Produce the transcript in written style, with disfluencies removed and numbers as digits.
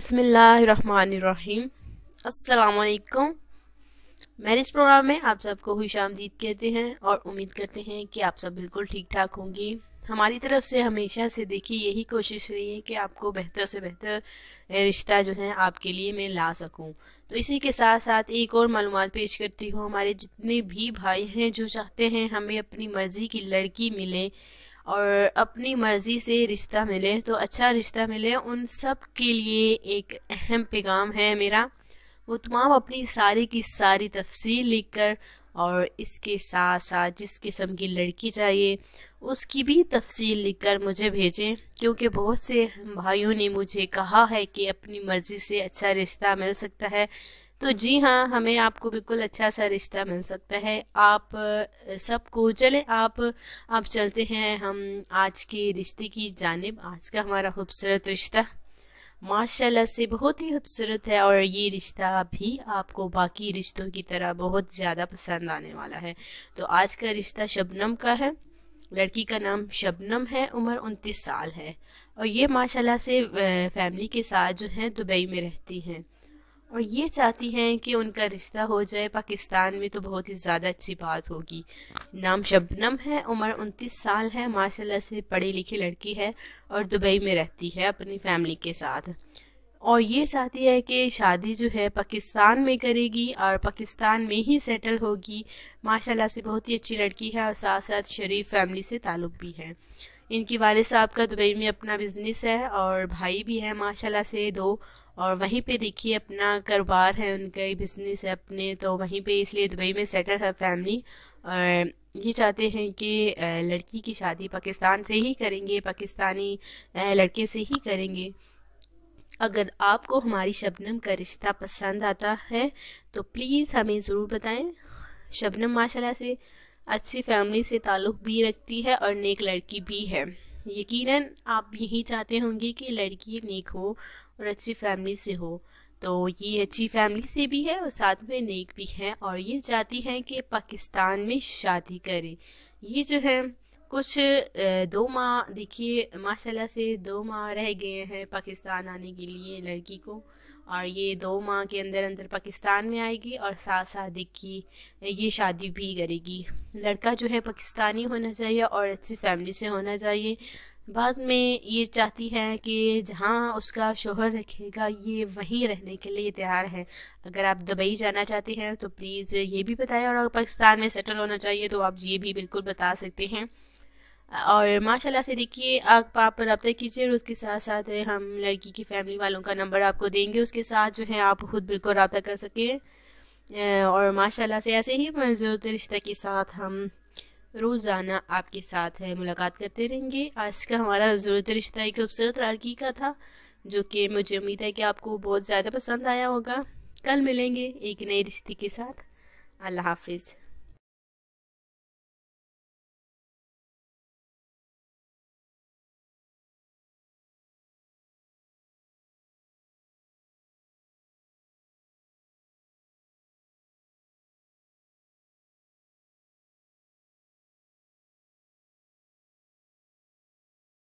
बिस्मिल्लाहिर्रहमानिर्रहीम। अस्सलाम वालेकुम। मेरे इस प्रोग्राम में आप सबको खुशामदीद कहते हैं और उम्मीद करते हैं कि आप सब बिल्कुल ठीक ठाक होंगी। हमारी तरफ से हमेशा से देखिए यही कोशिश रही है कि आपको बेहतर से बेहतर रिश्ता जो है आपके लिए मैं ला सकूं। तो इसी के साथ साथ एक और मालूमात पेश करती हूँ। हमारे जितने भी भाई हैं जो चाहते हैं हमें अपनी मर्जी की लड़की मिले और अपनी मर्जी से रिश्ता मिले, तो अच्छा रिश्ता मिले, उन सब के लिए एक अहम पैगाम है मेरा। वो तमाम अपनी सारी की सारी तफसील लिखकर और इसके साथ साथ जिस किस्म की लड़की चाहिए उसकी भी तफसील लिखकर मुझे भेजें, क्योंकि बहुत से भाइयों ने मुझे कहा है कि अपनी मर्जी से अच्छा रिश्ता मिल सकता है। तो जी हाँ, हमें आपको बिल्कुल अच्छा सा रिश्ता मिल सकता है। आप सबको चले आप चलते हैं हम आज के रिश्ते की जानिब। आज का हमारा खूबसूरत रिश्ता माशाल्लाह से बहुत ही खूबसूरत है और ये रिश्ता भी आपको बाकी रिश्तों की तरह बहुत ज़्यादा पसंद आने वाला है। तो आज का रिश्ता शबनम का है। लड़की का नाम शबनम है, उम्र 29 साल है और ये माशाल्लाह से फैमिली के साथ जो है दुबई में रहती हैं और ये चाहती हैं कि उनका रिश्ता हो जाए पाकिस्तान में, तो बहुत ही ज़्यादा अच्छी बात होगी। नाम शबनम है, उम्र 29 साल है, माशाल्लाह से पढ़ी लिखी लड़की है और दुबई में रहती है अपनी फैमिली के साथ। और ये चाहती है कि शादी जो है पाकिस्तान में करेगी और पाकिस्तान में ही सेटल होगी। माशाल्लाह से बहुत ही अच्छी लड़की है और साथ साथ शरीफ फैमिली से ताल्लुक़ भी है। इनकी वालिद साहब का दुबई में अपना बिजनेस है और भाई भी है माशाल्लाह से 2, और वहीं पे देखिए अपना कारोबार है, उनका बिजनेस है अपने, तो वहीं पे इसलिए दुबई में सेटल है फैमिली। और ये चाहते हैं कि लड़की की शादी पाकिस्तान से ही करेंगे, पाकिस्तानी लड़के से ही करेंगे। अगर आपको हमारी शबनम का रिश्ता पसंद आता है तो प्लीज़ हमें ज़रूर बताएं। शबनम माशाल्लाह से अच्छी फैमिली से ताल्लुक़ भी रखती है और नेक लड़की भी है। यकीनन आप यही चाहते होंगे कि लड़की नेक हो और अच्छी फैमिली से हो, तो ये अच्छी फैमिली से भी है और साथ में नेक भी है और ये चाहती हैं कि पाकिस्तान में शादी करे। ये जो है कुछ 2 माह देखिए माशाल्लाह से 2 माह रह गए हैं पाकिस्तान आने के लिए लड़की को, और ये 2 माह के अंदर अंदर पाकिस्तान में आएगी और साथ साथ देखिए ये शादी भी करेगी। लड़का जो है पाकिस्तानी होना चाहिए और अच्छी फैमिली से होना चाहिए। बाद में ये चाहती है कि जहाँ उसका शोहर रखेगा ये वहीं रहने के लिए तैयार है। अगर आप दुबई जाना चाहते हैं तो प्लीज़ ये भी बताएं, और अगर पाकिस्तान में सेटल होना चाहिए तो आप ये भी बिल्कुल बता सकते हैं। और माशाल्लाह से देखिए आप रब्ता कीजिए, उसके साथ साथ हम लड़की की फैमिली वालों का नंबर आपको देंगे, उसके साथ जो है आप खुद बिल्कुल रब्ता कर सकें। और माशाल्लाह से ऐसे ही ज़रूरत रिश्ते के साथ हम रोज़ाना आपके साथ मुलाकात करते रहेंगे। आज का हमारा ज़रूरत रिश्ता एक खूबसूरत लड़की का था, जो कि मुझे उम्मीद है कि आपको बहुत ज़्यादा पसंद आया होगा। कल मिलेंगे एक नए रिश्ते के साथ। अल्लाह हाफिज़।